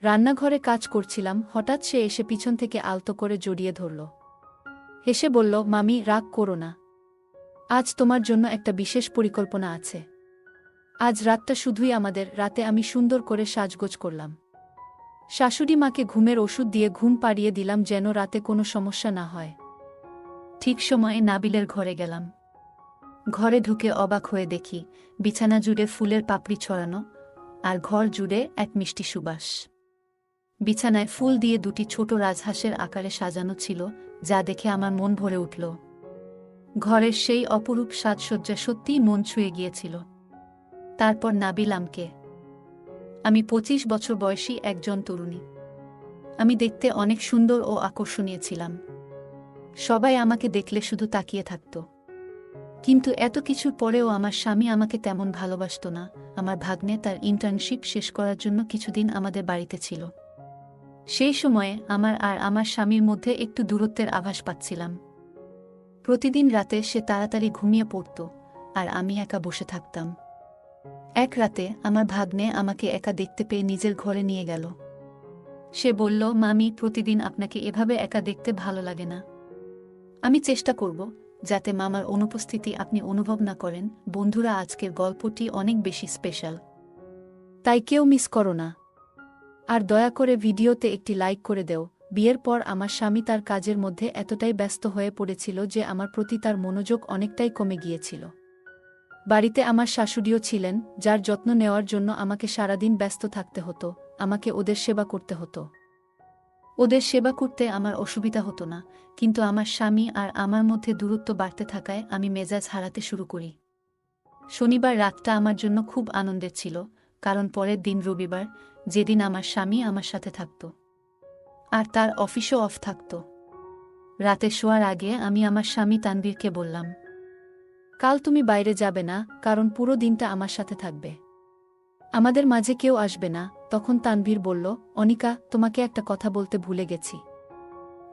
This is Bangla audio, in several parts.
রান্নাঘরে কাজ করছিলাম, হঠাৎ সে এসে পিছন থেকে আলতো করে জড়িয়ে ধরল। হেসে বলল, মামি, রাগ করো না। আজ তোমার জন্য একটা বিশেষ পরিকল্পনা আছে। আজ রাতটা শুধুই আমাদের, রাতে আমি সুন্দর করে সাজগোজ করলাম। শাশুড়ি মাকে ঘুমের ওষুধ দিয়ে ঘুম পাড়িয়ে দিলাম যেন রাতে কোনো সমস্যা না হয়। ঠিক সময়ে নাবিলের ঘরে গেলাম। ঘরে ঢুকে অবাক হয়ে দেখি বিছানা জুড়ে ফুলের পাপড়ি ছড়ানো, আর ঘর জুড়ে এক মিষ্টি সুবাস। বিছানায় ফুল দিয়ে দুটি ছোট রাজহাঁসের আকারে সাজানো ছিল, যা দেখে আমার মন ভরে উঠল। ঘরের সেই অপরূপ সাজসজ্জা সত্যিই মন ছুঁয়ে গিয়েছিল। তারপর নাবিল আমকে। আমি 25 বছর বয়সী একজন তরুণী। আমি দেখতে অনেক সুন্দর ও আকর্ষণীয় ছিলাম। সবাই আমাকে দেখলে শুধু তাকিয়ে থাকত। কিন্তু এত কিছুর পরেও আমার স্বামী আমাকে তেমন ভালোবাসত না। আমার ভাগ্নে তার ইন্টার্নশিপ শেষ করার জন্য কিছুদিন আমাদের বাড়িতে ছিল। সেই সময়ে আমার আর আমার স্বামীর মধ্যে একটু দূরত্বের আভাস পাচ্ছিলাম। প্রতিদিন রাতে সে তাড়াতাড়ি ঘুমিয়ে পড়ত, আর আমি একা বসে থাকতাম। এক রাতে আমার ভাগ্নে আমাকে একা দেখতে পেয়ে নিজের ঘরে নিয়ে গেল। সে বলল, মামি, প্রতিদিন আপনাকে এভাবে একা দেখতে ভালো লাগে না। আমি চেষ্টা করব যাতে মামার অনুপস্থিতি আপনি অনুভব না করেন। বন্ধুরা, আজকের গল্পটি অনেক বেশি স্পেশাল, তাই কেউ মিস করো না। আর দয়া করে ভিডিওতে একটি লাইক করে দেও। বিয়ের পর আমার স্বামী তার কাজের মধ্যে এতটাই ব্যস্ত হয়ে পড়েছিল যে আমার প্রতি তার মনোযোগ অনেকটাই কমে গিয়েছিল। বাড়িতে আমার শাশুড়িও ছিলেন, যার যত্ন নেওয়ার জন্য আমাকে সারাদিন ব্যস্ত থাকতে হতো। আমাকে ওদের সেবা করতে হতো। ওদের সেবা করতে আমার অসুবিধা হতো না, কিন্তু আমার স্বামী আর আমার মধ্যে দূরত্ব বাড়তে থাকায় আমি মেজাজ হারাতে শুরু করি। শনিবার রাতটা আমার জন্য খুব আনন্দের ছিল, কারণ পরের দিন রবিবার, যেদিন আমার স্বামী আমার সাথে থাকত আর তার অফিসও অফ থাকত। রাতে শোয়ার আগে আমি আমার স্বামী তানভীরকে বললাম, কাল তুমি বাইরে যাবে না, কারণ পুরো দিনটা আমার সাথে থাকবে। আমাদের মাঝে কেউ আসবে না। তখন তানভীর বলল, অনিকা, তোমাকে একটা কথা বলতে ভুলে গেছি।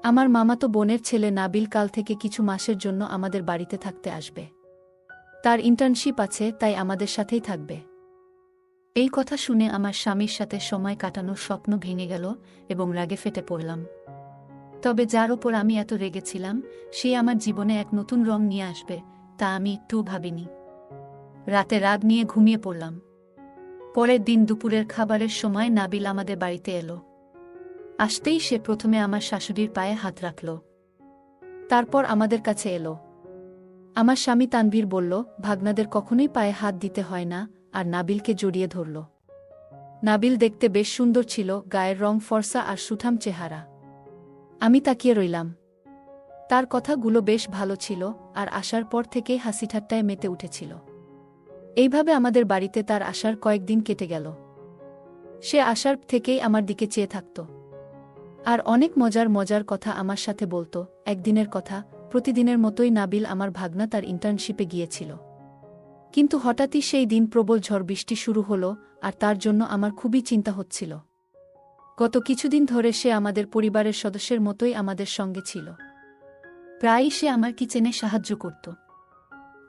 আমার মামাতো বোনের ছেলে নাবিল কাল থেকে কিছু মাসের জন্য আমাদের বাড়িতে থাকতে আসবে। তার ইন্টার্নশিপ আছে, তাই আমাদের সাথেই থাকবে। এই কথা শুনে আমার স্বামীর সাথে সময় কাটানোর স্বপ্ন ভেঙে গেল এবং রাগে ফেটে পড়লাম। তবে যার ওপর আমি এত রেগেছিলাম, সে আমার জীবনে এক নতুন রং নিয়ে আসবে, তা আমি একটুও ভাবিনি। রাতে রাগ নিয়ে ঘুমিয়ে পড়লাম। পরের দিন দুপুরের খাবারের সময় নাবিল আমাদের বাড়িতে এলো। আসতেই সে প্রথমে আমার শাশুড়ির পায়ে হাত রাখল। তারপর আমাদের কাছে এলো। আমার স্বামী তানভীর বলল, ভাগনাদের কখনোই পায়ে হাত দিতে হয় না, আর নাবিলকে জড়িয়ে ধরল। নাবিল দেখতে বেশ সুন্দর ছিল, গায়ের রং ফর্সা আর সুঠাম চেহারা। আমি তাকিয়ে রইলাম। তার কথাগুলো বেশ ভালো ছিল, আর আসার পর থেকেই হাসিঠাট্টায় মেতে উঠেছিল। এইভাবে আমাদের বাড়িতে তার আসার কয়েকদিন কেটে গেল। সে আসার থেকেই আমার দিকে চেয়ে থাকত, আর অনেক মজার মজার কথা আমার সাথে বলতো। একদিনের কথা, প্রতিদিনের মতোই নাবিল আমার ভাগনা তার ইন্টার্নশিপে গিয়েছিল। কিন্তু হঠাৎই সেই দিন প্রবল ঝড় বৃষ্টি শুরু হলো, আর তার জন্য আমার খুবই চিন্তা হচ্ছিল। গত কিছুদিন ধরে সে আমাদের পরিবারের সদস্যের মতোই আমাদের সঙ্গে ছিল। প্রায়ই সে আমার কিচেনে সাহায্য করত।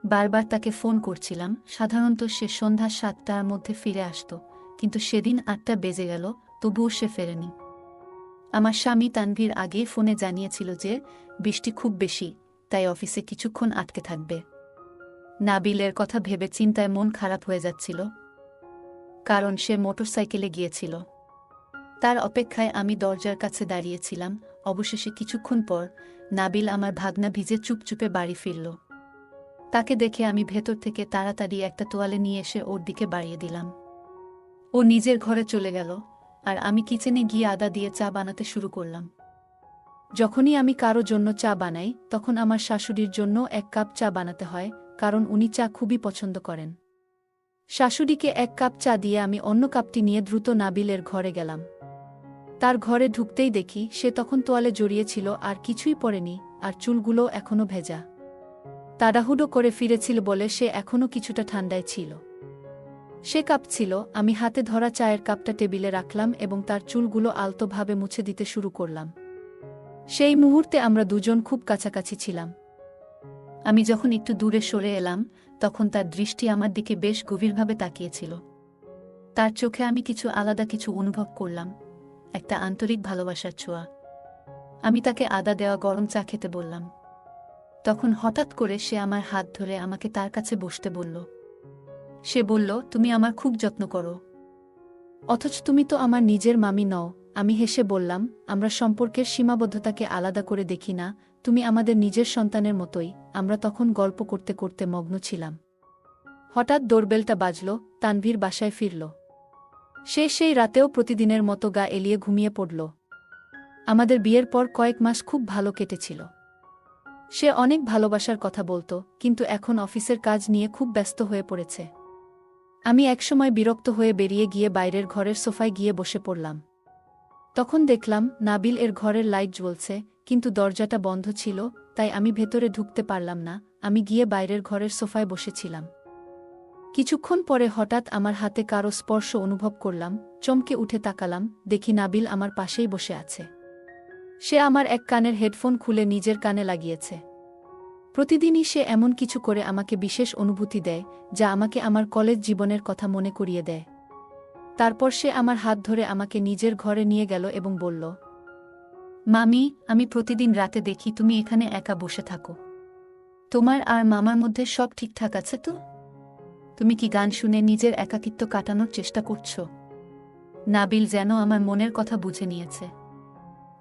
বারবার তাকে ফোন করছিলাম। সাধারণত সে সন্ধ্যা 7টার মধ্যে ফিরে আসত, কিন্তু সেদিন 8টা বেজে গেল, তবুও সে ফেরেনি। আমার স্বামী তানভীর আগে ফোনে জানিয়েছিল যে বৃষ্টি খুব বেশি, তাই অফিসে কিছুক্ষণ আটকে থাকবে। নাবিলের কথা ভেবে চিন্তায় মন খারাপ হয়ে যাচ্ছিল, কারণ সে মোটরসাইকেলে গিয়েছিল। তার অপেক্ষায় আমি দরজার কাছে দাঁড়িয়েছিলাম। অবশেষে কিছুক্ষণ পর নাবিল আমার ভাগনা ভিজে চুপচুপে বাড়ি ফিরল। তাকে দেখে আমি ভেতর থেকে তাড়াতাড়ি একটা তোয়ালে নিয়ে এসে ওর দিকে বাড়িয়ে দিলাম। ও নিজের ঘরে চলে গেল, আর আমি কিচেনে গিয়ে আদা দিয়ে চা বানাতে শুরু করলাম। যখনই আমি কারো জন্য চা বানাই, তখন আমার শাশুড়ির জন্য 1 কাপ চা বানাতে হয়, কারণ উনি চা খুবই পছন্দ করেন। শাশুড়িকে 1 কাপ চা দিয়ে আমি অন্য কাপটি নিয়ে দ্রুত নাবিলের ঘরে গেলাম। তার ঘরে ঢুকতেই দেখি সে তখন তোয়ালে জড়িয়েছিল আর কিছুই পরেনি, আর চুলগুলো এখনো ভেজা। তাড়াহুড়ো করে ফিরেছিল বলে সে এখনও কিছুটা ঠান্ডায় ছিল। সে কাঁপছিল। আমি হাতে ধরা চায়ের কাপটা টেবিলে রাখলাম এবং তার চুলগুলো আলতোভাবে মুছে দিতে শুরু করলাম। সেই মুহূর্তে আমরা দুজন খুব কাছাকাছি ছিলাম। আমি যখন একটু দূরে সরে এলাম, তখন তার দৃষ্টি আমার দিকে বেশ গভীরভাবে তাকিয়েছিল। তার চোখে আমি কিছু আলাদা কিছু অনুভব করলাম, একটা আন্তরিক ভালোবাসার ছোঁয়া। আমি তাকে আদা দেওয়া গরম চা খেতে বললাম। তখন হঠাৎ করে সে আমার হাত ধরে আমাকে তার কাছে বসতে বলল। সে বলল, তুমি আমার খুব যত্ন করো, অথচ তুমি তো আমার নিজের মামি নও। আমি হেসে বললাম, আমরা সম্পর্কের সীমাবদ্ধতাকে আলাদা করে দেখি না, তুমি আমাদের নিজের সন্তানের মতোই। আমরা তখন গল্প করতে করতে মগ্ন ছিলাম। হঠাৎ ডোরবেলটা বাজল, তানভীর বাসায় ফিরল। সে সেই রাতেও প্রতিদিনের মতো গা এলিয়ে ঘুমিয়ে পড়ল। আমাদের বিয়ের পর কয়েক মাস খুব ভালো কেটেছিল। সে অনেক ভালোবাসার কথা বলত, কিন্তু এখন অফিসের কাজ নিয়ে খুব ব্যস্ত হয়ে পড়েছে। আমি একসময় বিরক্ত হয়ে বেরিয়ে গিয়ে বাইরের ঘরের সোফায় গিয়ে বসে পড়লাম। তখন দেখলাম নাবিল এর ঘরের লাইট জ্বলছে, কিন্তু দরজাটা বন্ধ ছিল, তাই আমি ভেতরে ঢুকতে পারলাম না। আমি গিয়ে বাইরের ঘরের সোফায় বসেছিলাম। কিছুক্ষণ পরে হঠাৎ আমার হাতে কারো স্পর্শ অনুভব করলাম। চমকে উঠে তাকালাম, দেখি নাবিল আমার পাশেই বসে আছে। সে আমার এক কানের হেডফোন খুলে নিজের কানে লাগিয়েছে। প্রতিদিনই সে এমন কিছু করে আমাকে বিশেষ অনুভূতি দেয়, যা আমাকে আমার কলেজ জীবনের কথা মনে করিয়ে দেয়। তারপর সে আমার হাত ধরে আমাকে নিজের ঘরে নিয়ে গেল এবং বলল, মামি, আমি প্রতিদিন রাতে দেখি তুমি এখানে একা বসে থাকো। তোমার আর মামার মধ্যে সব ঠিকঠাক আছে তো? তুমি কি গান শুনে নিজের একাকিত্ব কাটানোর চেষ্টা করছো? নাবিল যেন আমার মনের কথা বুঝে নিয়েছে।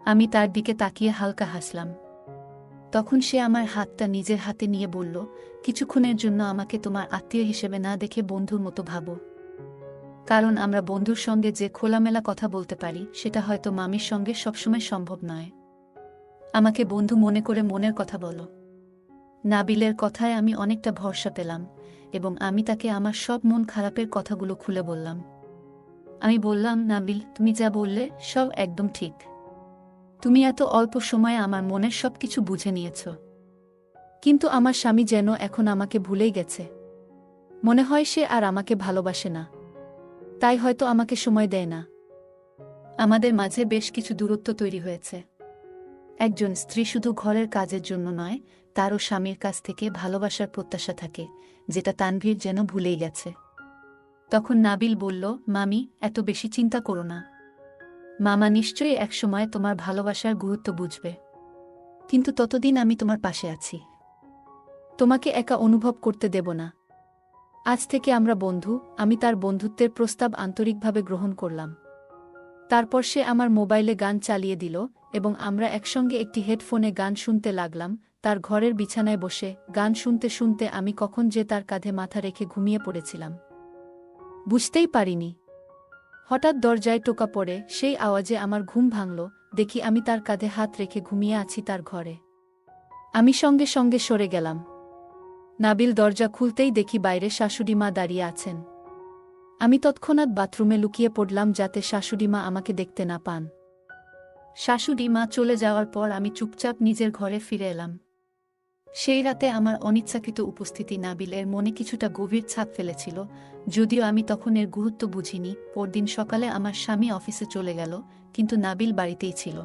আমি তার দিকে তাকিয়ে হালকা হাসলাম। তখন সে আমার হাতটা নিজের হাতে নিয়ে বলল, কিছুক্ষণের জন্য আমাকে তোমার আত্মীয় হিসেবে না দেখে বন্ধুর মতো ভাবো। কারণ আমরা বন্ধুর সঙ্গে যে খোলামেলা কথা বলতে পারি, সেটা হয়তো মামির সঙ্গে সবসময় সম্ভব নয়। আমাকে বন্ধু মনে করে মনের কথা বলো। নাবিলের কথায় আমি অনেকটা ভরসা পেলাম এবং আমি তাকে আমার সব মন খারাপের কথাগুলো খুলে বললাম। আমি বললাম, নাবিল, তুমি যা বললে সব একদম ঠিক। তুমি এত অল্প সময়ে আমার মনের সবকিছু বুঝে নিয়েছ। কিন্তু আমার স্বামী যেন এখন আমাকে ভুলেই গেছে। মনে হয় সে আর আমাকে ভালোবাসে না, তাই হয়তো আমাকে সময় দেয় না। আমাদের মাঝে বেশ কিছু দূরত্ব তৈরি হয়েছে। একজন স্ত্রী শুধু ঘরের কাজের জন্য নয়, তারও স্বামীর কাছ থেকে ভালোবাসার প্রত্যাশা থাকে, যেটা তানভীর যেন ভুলেই গেছে। তখন নাবিল বলল, মামি, এত বেশি চিন্তা করো না। মামা নিশ্চয়ই একসময় তোমার ভালোবাসার গুরুত্ব বুঝবে, কিন্তু ততদিন আমি তোমার পাশে আছি। তোমাকে একা অনুভব করতে দেব না। আজ থেকে আমরা বন্ধু। আমি তার বন্ধুত্বের প্রস্তাব আন্তরিকভাবে গ্রহণ করলাম। তারপর সে আমার মোবাইলে গান চালিয়ে দিল এবং আমরা একসঙ্গে একটি হেডফোনে গান শুনতে লাগলাম। তার ঘরের বিছানায় বসে গান শুনতে শুনতে আমি কখন যে তার কাঁধে মাথা রেখে ঘুমিয়ে পড়েছিলাম বুঝতেই পারিনি। হঠাৎ দরজায় টোকা পড়ে, সেই আওয়াজে আমার ঘুম ভাঙল। দেখি আমি তার কাঁধে হাত রেখে ঘুমিয়ে আছি তার ঘরে। আমি সঙ্গে সঙ্গে সরে গেলাম। নাবিল দরজা খুলতেই দেখি বাইরে শাশুড়িমা দাঁড়িয়ে আছেন। আমি তৎক্ষণাৎ বাথরুমে লুকিয়ে পড়লাম যাতে শাশুড়িমা আমাকে দেখতে না পান। শাশুড়িমা চলে যাওয়ার পর আমি চুপচাপ নিজের ঘরে ফিরে এলাম। সেই রাতে আমার অনিচ্ছাকৃত উপস্থিতি নাবিলের মনে কিছুটা গভীর ছাপ ফেলেছিল, যদিও আমি তখন এর গুরুত্ব বুঝিনি। পরদিন সকালে আমার স্বামী অফিসে চলে গেল, কিন্তু নাবিল বাড়িতেই ছিল।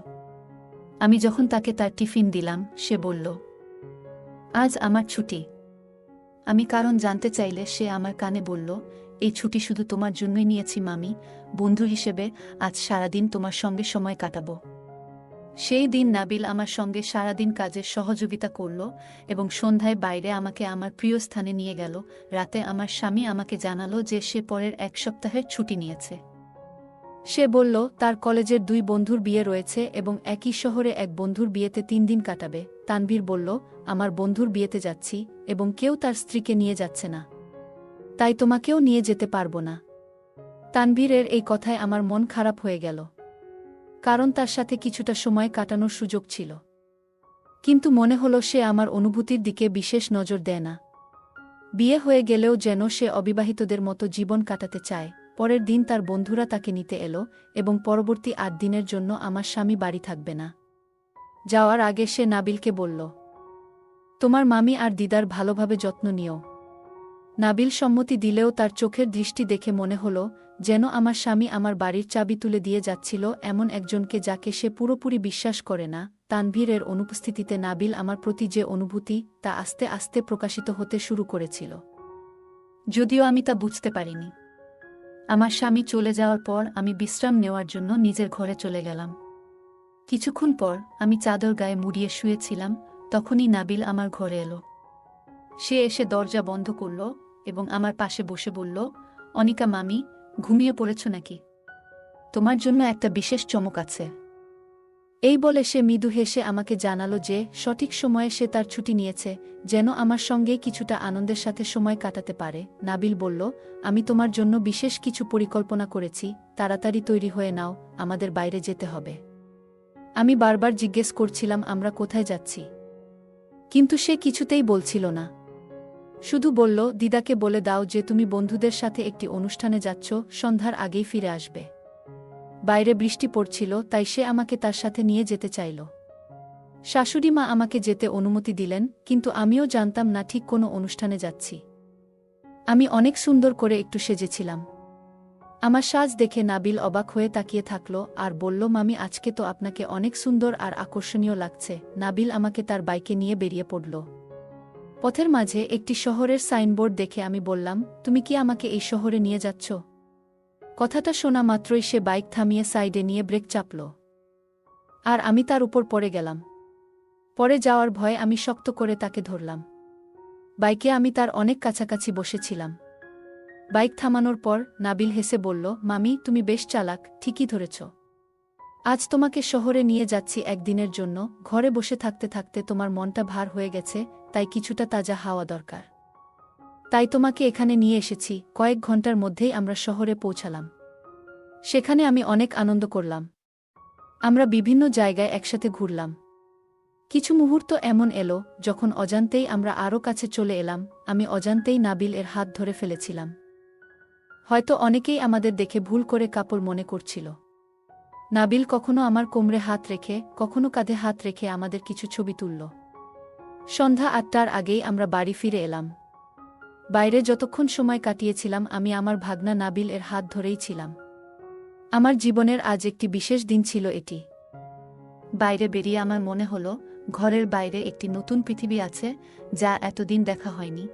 আমি যখন তাকে তার টিফিন দিলাম, সে বলল, আজ আমার ছুটি। আমি কারণ জানতে চাইলে সে আমার কানে বলল, এই ছুটি শুধু তোমার জন্যই নিয়েছি মামি। বন্ধু হিসেবে আজ সারাদিন তোমার সঙ্গে সময় কাটাবো। সেই দিন নাবিল আমার সঙ্গে সারাদিন কাজের সহযোগিতা করল এবং সন্ধ্যায় বাইরে আমাকে আমার প্রিয় স্থানে নিয়ে গেল। রাতে আমার স্বামী আমাকে জানালো যে সে পরের এক সপ্তাহের ছুটি নিয়েছে। সে বলল, তার কলেজের 2 বন্ধুর বিয়ে রয়েছে এবং একই শহরে এক বন্ধুর বিয়েতে 3 দিন কাটাবে। তানভীর বলল, আমার বন্ধুর বিয়েতে যাচ্ছি এবং কেউ তার স্ত্রীকে নিয়ে যাচ্ছে না, তাই তোমাকেও নিয়ে যেতে পারবো না। তানভীরের এই কথায় আমার মন খারাপ হয়ে গেল, কারণ তার সাথে কিছুটা সময় কাটানোর সুযোগ ছিল। কিন্তু মনে হলো সে আমার অনুভূতির দিকে বিশেষ নজর দেয় না। বিয়ে হয়ে গেলেও যেন সে অবিবাহিতদের মতো জীবন কাটাতে চায়। পরের দিন তার বন্ধুরা তাকে নিতে এলো এবং পরবর্তী 8 দিনের জন্য আমার স্বামী বাড়ি থাকবে না। যাওয়ার আগে সে নাবিলকে বলল, তোমার মামি আর দিদার ভালোভাবে যত্ন নিও। নাবিল সম্মতি দিলেও তার চোখের দৃষ্টি দেখে মনে হলো যেন আমার স্বামী আমার বাড়ির চাবি তুলে দিয়ে যাচ্ছিল এমন একজনকে যাকে সে পুরোপুরি বিশ্বাস করে না। তানভীরের অনুপস্থিতিতে নাবিল আমার প্রতি যে অনুভূতি, তা আস্তে আস্তে প্রকাশিত হতে শুরু করেছিল, যদিও আমি তা বুঝতে পারিনি। আমার স্বামী চলে যাওয়ার পর আমি বিশ্রাম নেওয়ার জন্য নিজের ঘরে চলে গেলাম। কিছুক্ষণ পর আমি চাদর গায়ে মুড়িয়ে শুয়েছিলাম, তখনই নাবিল আমার ঘরে এলো। সে এসে দরজা বন্ধ করল এবং আমার পাশে বসে বলল, অনিকা মামি, ঘুমিয়ে পড়েছ নাকি? তোমার জন্য একটা বিশেষ চমক আছে। এই বলে সে মৃদু হেসে আমাকে জানালো যে সঠিক সময়ে সে তার ছুটি নিয়েছে, যেন আমার সঙ্গেই কিছুটা আনন্দের সাথে সময় কাটাতে পারে। নাবিল বলল, আমি তোমার জন্য বিশেষ কিছু পরিকল্পনা করেছি, তাড়াতাড়ি তৈরি হয়ে নাও, আমাদের বাইরে যেতে হবে। আমি বারবার জিজ্ঞেস করছিলাম আমরা কোথায় যাচ্ছি, কিন্তু সে কিছুতেই বলছিল না। শুধু বলল, দিদাকে বলে দাও যে তুমি বন্ধুদের সাথে একটি অনুষ্ঠানে যাচ্ছ, সন্ধ্যার আগেই ফিরে আসবে। বাইরে বৃষ্টি পড়ছিল, তাই সে আমাকে তার সাথে নিয়ে যেতে চাইল। শাশুড়ি মা আমাকে যেতে অনুমতি দিলেন, কিন্তু আমিও জানতাম না ঠিক কোনো অনুষ্ঠানে যাচ্ছি। আমি অনেক সুন্দর করে একটু সেজেছিলাম। আমার সাজ দেখে নাবিল অবাক হয়ে তাকিয়ে থাকল আর বলল, মামি, আজকে তো আপনাকে অনেক সুন্দর আর আকর্ষণীয় লাগছে। নাবিল আমাকে তার বাইকে নিয়ে বেরিয়ে পড়ল। পথের মাঝে একটি শহরের সাইনবোর্ড দেখে আমি বললাম, তুমি কি আমাকে এই শহরে নিয়ে যাচ্ছ? কথাটা শোনা মাত্রই সে বাইক থামিয়ে সাইডে নিয়ে ব্রেক চাপল, আর আমি তার উপর পড়ে গেলাম। পড়ে যাওয়ার ভয়ে আমি শক্ত করে তাকে ধরলাম। বাইকে আমি তার অনেক কাছাকাছি বসেছিলাম। বাইক থামানোর পর নাবিল হেসে বলল, মামি, তুমি বেশ চালাক, ঠিকই ধরেছ। আজ তোমাকে শহরে নিয়ে যাচ্ছি একদিনের জন্য। ঘরে বসে থাকতে থাকতে তোমার মনটা ভার হয়ে গেছে, তাই কিছুটা তাজা হাওয়া দরকার। তাই তোমাকে এখানে নিয়ে এসেছি। কয়েক ঘন্টার মধ্যেই আমরা শহরে পৌঁছালাম। সেখানে আমি অনেক আনন্দ করলাম। আমরা বিভিন্ন জায়গায় একসাথে ঘুরলাম। কিছু মুহূর্ত এমন এলো যখন অজান্তেই আমরা আরও কাছে চলে এলাম। আমি অজান্তেই নাবিল এর হাত ধরে ফেলেছিলাম। হয়তো অনেকেই আমাদের দেখে ভুল করে কাপড় মনে করছিল। নাবিল কখনো আমার কোমরে হাত রেখে, কখনো কাঁধে হাত রেখে আমাদের কিছু ছবি তুলল। সন্ধ্যা ৮টার আগেই আমরা বাড়ি ফিরে এলাম। বাইরে যতক্ষণ সময় কাটিয়েছিলাম আমি আমার ভাগনা নাবিল এর হাত ধরেই ছিলাম। আমার জীবনের আজ একটি বিশেষ দিন ছিল এটি। বাইরে বেরিয়ে আমার মনে হলো ঘরের বাইরে একটি নতুন পৃথিবী আছে, যা এতদিন দেখা হয়নি।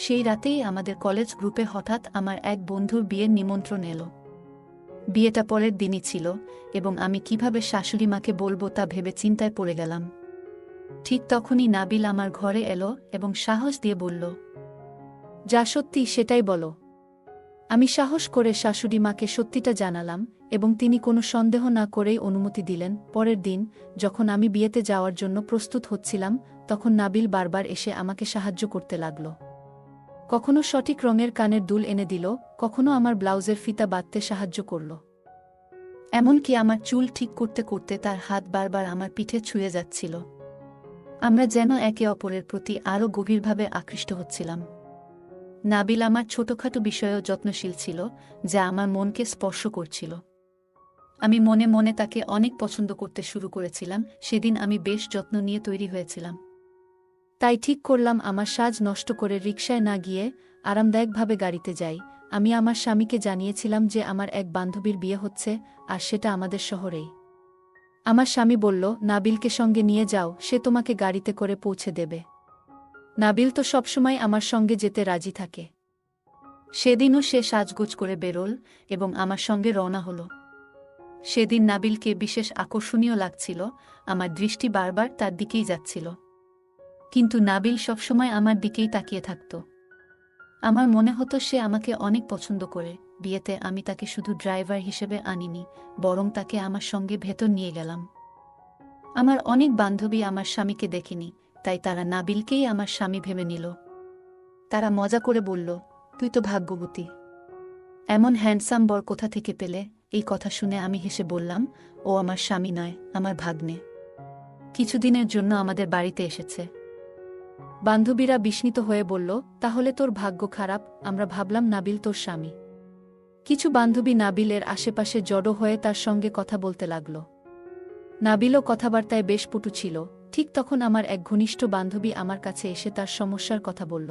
সেই রাতেই আমাদের কলেজ গ্রুপে হঠাৎ আমার এক বন্ধুর বিয়ের নিমন্ত্রণ এলো। বিয়েটা পরের দিনই ছিল এবং আমি কিভাবে শাশুড়ি মাকে বলবো তা ভেবে চিন্তায় পড়ে গেলাম। ঠিক তখনই নাবিল আমার ঘরে এলো এবং সাহস দিয়ে বলল, যা সত্যি সেটাই বলো। আমি সাহস করে শাশুড়ি মাকে সত্যিটা জানালাম এবং তিনি কোনো সন্দেহ না করেই অনুমতি দিলেন। পরের দিন যখন আমি বিয়েতে যাওয়ার জন্য প্রস্তুত হচ্ছিলাম, তখন নাবিল বারবার এসে আমাকে সাহায্য করতে লাগল। কখনো সঠিক রঙের কানের দুল এনে দিল, কখনো আমার ব্লাউজের ফিতা বাঁধতে সাহায্য করল। এমনকি আমার চুল ঠিক করতে করতে তার হাত বারবার আমার পিঠে ছুঁয়ে যাচ্ছিল। আমরা যেন একে অপরের প্রতি আরও গভীরভাবে আকৃষ্ট হচ্ছিলাম। নাবিল আমার ছোটখাটো বিষয়েও যত্নশীল ছিল, যা আমার মনকে স্পর্শ করছিল। আমি মনে মনে তাকে অনেক পছন্দ করতে শুরু করেছিলাম। সেদিন আমি বেশ যত্ন নিয়ে তৈরি হয়েছিলাম। তাই ঠিক করলাম আমার সাজ নষ্ট করে রিকশায় না গিয়ে আরামদায়কভাবে গাড়িতে যাই। আমি আমার স্বামীকে জানিয়েছিলাম যে আমার এক বান্ধবীর বিয়ে হচ্ছে, আর সেটা আমাদের শহরেই। আমার স্বামী বলল, নাবিলকে সঙ্গে নিয়ে যাও, সে তোমাকে গাড়িতে করে পৌঁছে দেবে। নাবিল তো সবসময় আমার সঙ্গে যেতে রাজি থাকে। সেদিনও সে সাজগোজ করে বেরোল এবং আমার সঙ্গে রওনা হল। সেদিন নাবিলকে বিশেষ আকর্ষণীয় লাগছিল। আমার দৃষ্টি বারবার তার দিকেই যাচ্ছিল, কিন্তু নাবিল সবসময় আমার দিকেই তাকিয়ে থাকত। আমার মনে হতো সে আমাকে অনেক পছন্দ করে। বিয়েতে আমি তাকে শুধু ড্রাইভার হিসেবে আনিনি, বরং তাকে আমার সঙ্গে ভেতর নিয়ে গেলাম। আমার অনেক বান্ধবী আমার স্বামীকে দেখেনি, তাই তারা নাবিলকেই আমার স্বামী ভেবে নিল। তারা মজা করে বলল, তুই তো ভাগ্যবতী, এমন হ্যান্ডসাম বর কোথা থেকে পেলে? এই কথা শুনে আমি হেসে বললাম, ও আমার স্বামী নয়, আমার ভাগ্নে। কিছুদিনের জন্য আমাদের বাড়িতে এসেছে। বান্ধবীরা বিস্মিত হয়ে বলল, তাহলে তোর ভাগ্য খারাপ। আমরা ভাবলাম নাবিল তোর স্বামী। কিছু বান্ধবী নাবিলের আশেপাশে জড়ো হয়ে তার সঙ্গে কথা বলতে লাগল। নাবিলও কথাবার্তায় বেশ পটু ছিল। ঠিক তখন আমার এক ঘনিষ্ঠ বান্ধবী আমার কাছে এসে তার সমস্যার কথা বলল।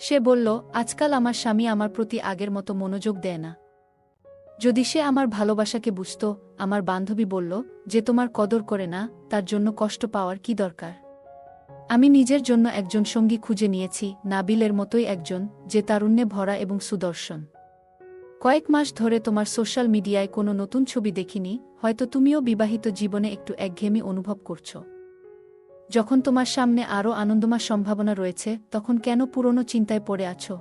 সে বলল, আজকাল আমার স্বামী আমার প্রতি আগের মতো মনোযোগ দেয় না। যদি সে আমার ভালোবাসাকে বুঝত। আমার বান্ধবী বলল, যে তোমার কদর করে না, তার জন্য কষ্ট পাওয়ার কি দরকার? আমি নিজের জন্য একজন সঙ্গী খুঁজে নিয়েছি, নাবিলের মতোই একজন, যে তারুণ্যে ভরা এবং সুদর্শন। কয়েক মাস ধরে তোমার সোশ্যাল মিডিয়ায় কোনো নতুন ছবি দেখিনি, হয়তো তুমিও বিবাহিত জীবনে একটু একঘেয়েমি অনুভব করছো। যখন তোমার সামনে আরও আনন্দময় সম্ভাবনা রয়েছে, তখন কেন পুরনো চিন্তায় পড়ে আছো?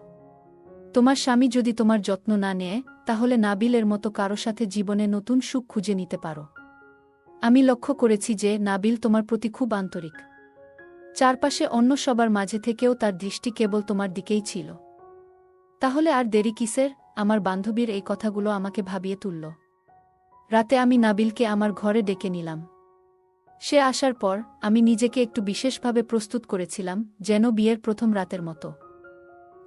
তোমার স্বামী যদি তোমার যত্ন না নেয়, তাহলে নাবিলের মতো কারো সাথে জীবনে নতুন সুখ খুঁজে নিতে পারো। আমি লক্ষ্য করেছি যে নাবিল তোমার প্রতি খুব আন্তরিক। চারপাশে অন্য সবার মাঝে থেকেও তার দৃষ্টি কেবল তোমার দিকেই ছিল। তাহলে আর দেরি কিসের? আমার বান্ধবীর এই কথাগুলো আমাকে ভাবিয়ে তুলল। রাতে আমি নাবিলকে আমার ঘরে ডেকে নিলাম। সে আসার পর আমি নিজেকে একটু বিশেষভাবে প্রস্তুত করেছিলাম, যেন বিয়ের প্রথম রাতের মতো।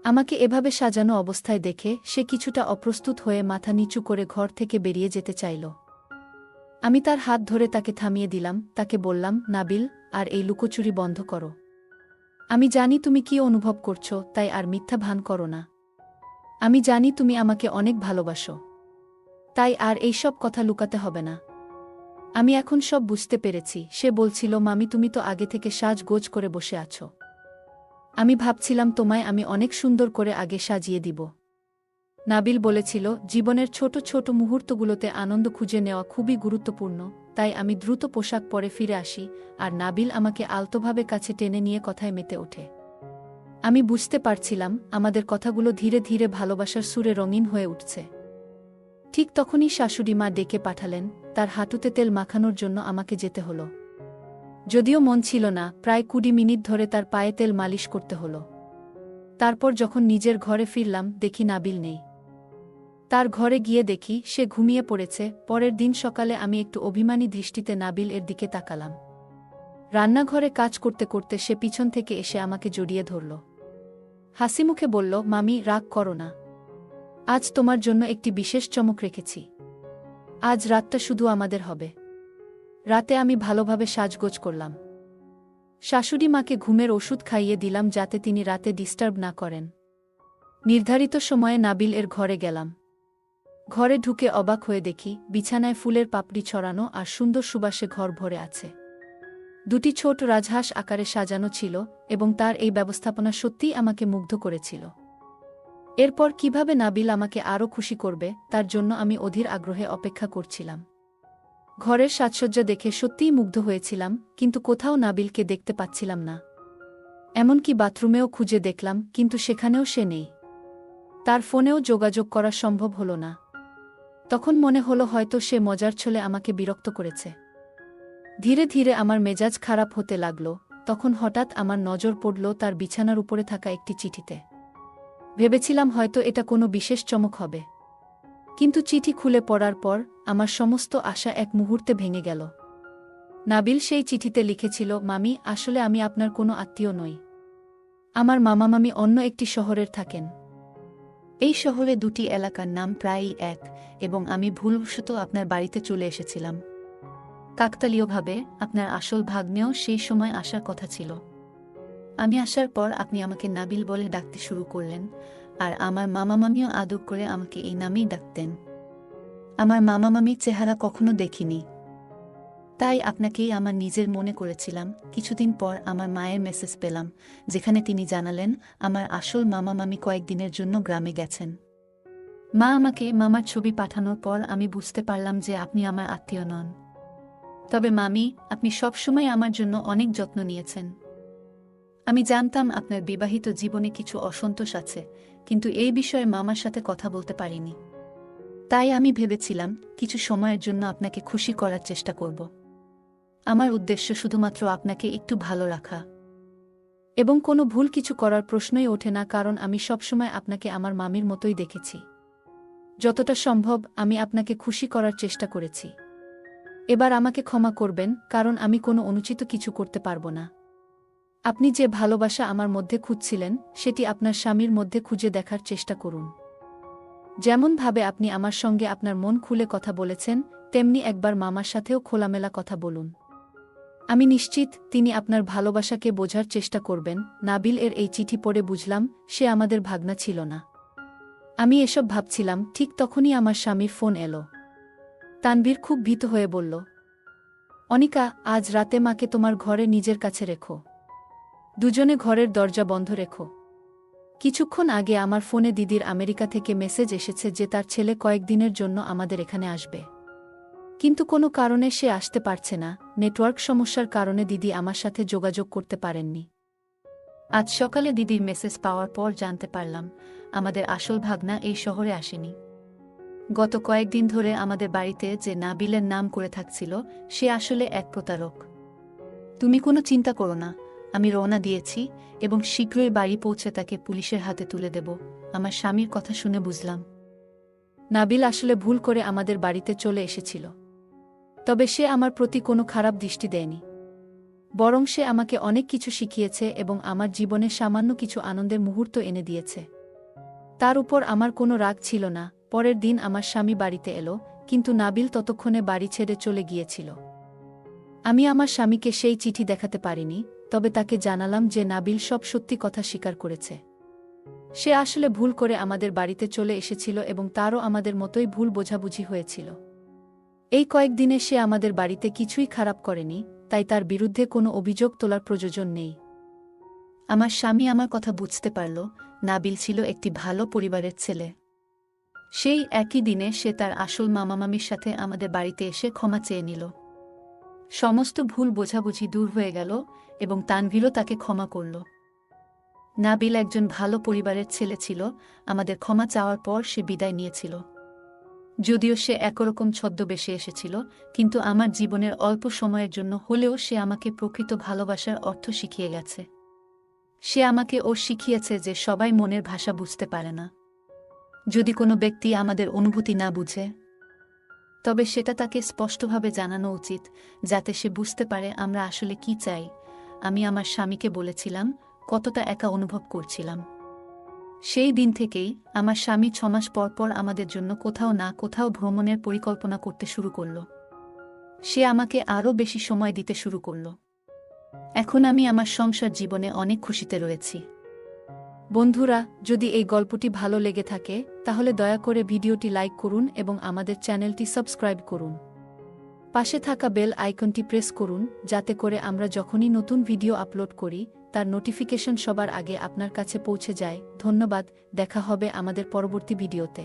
আমাকে এভাবে সাজানো অবস্থায় দেখে সে কিছুটা অপ্রস্তুত হয়ে মাথা নিচু করে ঘর থেকে বেরিয়ে যেতে চাইল। আমি তার হাত ধরে তাকে থামিয়ে দিলাম, তাকে বললাম, নাবিল, আর এই লুকোচুরি বন্ধ করো। আমি জানি তুমি কি অনুভব করছো, তাই আর মিথ্যা ভান করো না। আমি জানি তুমি আমাকে অনেক ভালোবাসো, তাই আর এইসব কথা লুকাতে হবে না। আমি এখন সব বুঝতে পেরেছি। সে বলছিল, মামি, তুমি তো আগে থেকে সাজগোজ করে বসে আছো। আমি ভাবছিলাম তোমায় আমি অনেক সুন্দর করে আগে সাজিয়ে দিব। নাবিল বলেছিল, জীবনের ছোট ছোট মুহূর্তগুলোতে আনন্দ খুঁজে নেওয়া খুবই গুরুত্বপূর্ণ। তাই আমি দ্রুত পোশাক পরে ফিরে আসি, আর নাবিল আমাকে আলতোভাবে কাছে টেনে নিয়ে কথায় মেতে ওঠে। আমি বুঝতে পারছিলাম আমাদের কথাগুলো ধীরে ধীরে ভালোবাসার সুরে রঙিন হয়ে উঠছে। ঠিক তখনই শাশুড়ি মা ডেকে পাঠালেন। তার হাঁটুতে তেল মাখানোর জন্য আমাকে যেতে হলো। যদিও মন ছিল না, প্রায় 20 মিনিট ধরে তার পায়ে তেল মালিশ করতে হলো। তারপর যখন নিজের ঘরে ফিরলাম, দেখি নাবিল নেই। তার ঘরে গিয়ে দেখি সে ঘুমিয়ে পড়েছে। পরের দিন সকালে আমি একটু অভিমানী দৃষ্টিতে নাবিল এর দিকে তাকালাম। রান্নাঘরে কাজ করতে করতে সে পিছন থেকে এসে আমাকে জড়িয়ে ধরল। হাসিমুখে বলল, মামি, রাগ করো না। আজ তোমার জন্য একটি বিশেষ চমক রেখেছি। আজ রাতটা শুধু আমাদের হবে। রাতে আমি ভালোভাবে সাজগোজ করলাম। শাশুড়ি মাকে ঘুমের ওষুধ খাইয়ে দিলাম যাতে তিনি রাতে ডিস্টার্ব না করেন। নির্ধারিত সময়ে নাবিল এর ঘরে গেলাম। ঘরে ঢুকে অবাক হয়ে দেখি বিছানায় ফুলের পাপড়ি ছড়ানো আর সুন্দর সুবাসে ঘর ভরে আছে। দুটি ছোট রাজহাঁস আকারে সাজানো ছিল, এবং তার এই ব্যবস্থাপনা সত্যিই আমাকে মুগ্ধ করেছিল। এরপর কিভাবে নাবিল আমাকে আরও খুশি করবে, তার জন্য আমি অধীর আগ্রহে অপেক্ষা করছিলাম। ঘরের সাজসজ্জা দেখে সত্যিই মুগ্ধ হয়েছিলাম, কিন্তু কোথাও নাবিলকে দেখতে পাচ্ছিলাম না। এমনকি বাথরুমেও খুঁজে দেখলাম, কিন্তু সেখানেও সে নেই। তার ফোনেও যোগাযোগ করা সম্ভব হলো না। তখন মনে হলো হয়তো সে মজার ছলে আমাকে বিরক্ত করেছে। ধীরে ধীরে আমার মেজাজ খারাপ হতে লাগল। তখন হঠাৎ আমার নজর পড়ল তার বিছানার উপরে থাকা একটি চিঠিতে। ভেবেছিলাম হয়তো এটা কোনো বিশেষ চমক হবে, কিন্তু চিঠি খুলে পড়ার পর আমার সমস্ত আশা এক মুহূর্তে ভেঙে গেল। নাবিল সেই চিঠিতে লিখেছিল, মামি, আসলে আমি আপনার কোনো আত্মীয় নই। আমার মামা মামি অন্য একটি শহরের থাকেন। এই শহরে দুটি এলাকার নাম প্রায়ই এক, এবং আমি ভুলবশত আপনার বাড়িতে চলে এসেছিলাম। কাকতালীয়ভাবে আপনার আসল ভাগ্নেও সেই সময় আসার কথা ছিল। আমি আসার পর আপনি আমাকে নাবিল বলে ডাকতে শুরু করলেন, আর আমার মামা মামিও আদর করে আমাকে এই নামেই ডাকতেন। আমার মামা মামির চেহারা কখনো দেখিনি, তাই আপনাকেই আমার নিজের মনে করেছিলাম। কিছুদিন পর আমার মায়ের মেসেজ পেলাম, যেখানে তিনি জানালেন আমার আসল মামা মামি কয়েকদিনের জন্য গ্রামে গেছেন। মা আমাকে মামার ছবি পাঠানোর পর আমি বুঝতে পারলাম যে আপনি আমার আত্মীয় নন। তবে মামি, আপনি সবসময় আমার জন্য অনেক যত্ন নিয়েছেন। আমি জানতাম আপনার বিবাহিত জীবনে কিছু অসন্তোষ আছে, কিন্তু এই বিষয়ে মামার সাথে কথা বলতে পারিনি। তাই আমি ভেবেছিলাম কিছু সময়ের জন্য আপনাকে খুশি করার চেষ্টা করব। আমার উদ্দেশ্য শুধুমাত্র আপনাকে একটু ভালো রাখা। এবং কোনো ভুল কিছু করার প্রশ্নই ওঠে না, কারণ আমি সবসময় আপনাকে আমার মামির মতোই দেখেছি। যতটা সম্ভব আমি আপনাকে খুশি করার চেষ্টা করেছি। এবার আমাকে ক্ষমা করবেন, কারণ আমি কোনো অনুচিত কিছু করতে পারব না। আপনি যে ভালোবাসা আমার মধ্যে খুঁজছিলেন, সেটি আপনার স্বামীর মধ্যে খুঁজে দেখার চেষ্টা করুন। যেমনভাবে আপনি আমার সঙ্গে আপনার মন খুলে কথা বলেছেন, তেমনি একবার মামার সাথেও খোলামেলা কথা বলুন। আমি নিশ্চিত তিনি আপনার ভালোবাসাকে বোঝার চেষ্টা করবেন। নাবিল এর এই চিঠি পড়ে বুঝলাম সে আমাদের ভাগনা ছিল না। আমি এসব ভাবছিলাম, ঠিক তখনই আমার স্বামীর ফোন এলো। তানভীর খুব ভীত হয়ে বলল, অনিকা, আজ রাতে মাকে তোমার ঘরে নিজের কাছে রেখো। দুজনে ঘরের দরজা বন্ধ রেখো। কিছুক্ষণ আগে আমার ফোনে দিদির আমেরিকা থেকে মেসেজ এসেছে যে তার ছেলে কয়েকদিনের জন্য আমাদের এখানে আসবে। কিন্তু কোনো কারণে সে আসতে পারছে না, নেটওয়ার্ক সমস্যার কারণে দিদি আমার সাথে যোগাযোগ করতে পারেননি। আজ সকালে দিদির মেসেজ পাওয়ার পর জানতে পারলাম আমাদের আসল ভাগনা এই শহরে আসেনি। গত কয়েকদিন ধরে আমাদের বাড়িতে যে নাবিলের নাম করে থাকছিল সে আসলে এক প্রতারক। তুমি কোনো চিন্তা করো না, আমি রওনা দিয়েছি এবং শীঘ্রই বাড়ি পৌঁছে তাকে পুলিশের হাতে তুলে দেব। আমার স্বামীর কথা শুনে বুঝলাম নাবিল আসলে ভুল করে আমাদের বাড়িতে চলে এসেছিল। তবে সে আমার প্রতি কোনো খারাপ দৃষ্টি দেয়নি, বরং সে আমাকে অনেক কিছু শিখিয়েছে এবং আমার জীবনে সামান্য কিছু আনন্দের মুহূর্ত এনে দিয়েছে। তার উপর আমার কোনো রাগ ছিল না। পরের দিন আমার স্বামী বাড়িতে এলো, কিন্তু নাবিল ততক্ষণে বাড়ি ছেড়ে চলে গিয়েছিল। আমি আমার স্বামীকে সেই চিঠি দেখাতে পারিনি, তবে তাকে জানালাম যে নাবিল সব সত্যি কথা স্বীকার করেছে। সে আসলে ভুল করে আমাদের বাড়িতে চলে এসেছিল এবং তারও আমাদের মতোই ভুল বোঝাবুঝি হয়েছিল। এই কয়েকদিনে সে আমাদের বাড়িতে কিছুই খারাপ করেনি, তাই তার বিরুদ্ধে কোনো অভিযোগ তোলার প্রয়োজন নেই। আমার স্বামী আমার কথা বুঝতে পারল, নাবিল ছিল একটি ভালো পরিবারের ছেলে। সেই একই দিনে সে তার আসল মামামামির সাথে আমাদের বাড়িতে এসে ক্ষমা চেয়ে নিল। সমস্ত ভুল বোঝাবুঝি দূর হয়ে গেল এবং তানভীরও তাকে ক্ষমা করল। নাবিল একজন ভালো পরিবারের ছেলে ছিল। আমাদের ক্ষমা চাওয়ার পর সে বিদায় নিয়েছিল। যদিও সে একরকম ছদ্মবেশে এসেছিল, কিন্তু আমার জীবনের অল্প সময়ের জন্য হলেও সে আমাকে প্রকৃত ভালোবাসার অর্থ শিখিয়ে গেছে। সে আমাকে শিখিয়েছে যে সবাই মনের ভাষা বুঝতে পারে না। যদি কোনো ব্যক্তি আমাদের অনুভূতি না বুঝে, তবে সেটা তাকে স্পষ্টভাবে জানানো উচিত, যাতে সে বুঝতে পারে আমরা আসলে কি চাই। আমি আমার স্বামীকে বলেছিলাম কতটা একা অনুভব করছিলাম। সেই দিন থেকেই আমার স্বামী 6 মাস পর পর আমাদের জন্য কোথাও না কোথাও ভ্রমণের পরিকল্পনা করতে শুরু করল। সে আমাকে আরও বেশি সময় দিতে শুরু করল। এখন আমি আমার সংসার জীবনে অনেক খুশিতে রয়েছি। বন্ধুরা, যদি এই গল্পটি ভালো লেগে থাকে তাহলে দয়া করে ভিডিওটি লাইক করুন এবং আমাদের চ্যানেলটি সাবস্ক্রাইব করুন। পাশে থাকা বেল আইকনটি প্রেস করুন, যাতে করে আমরা যখনই নতুন ভিডিও আপলোড করি তার নোটিফিকেশন সবার আগে আপনার কাছে পৌঁছে যায়। ধন্যবাদ, দেখা হবে আমাদের পরবর্তী ভিডিওতে।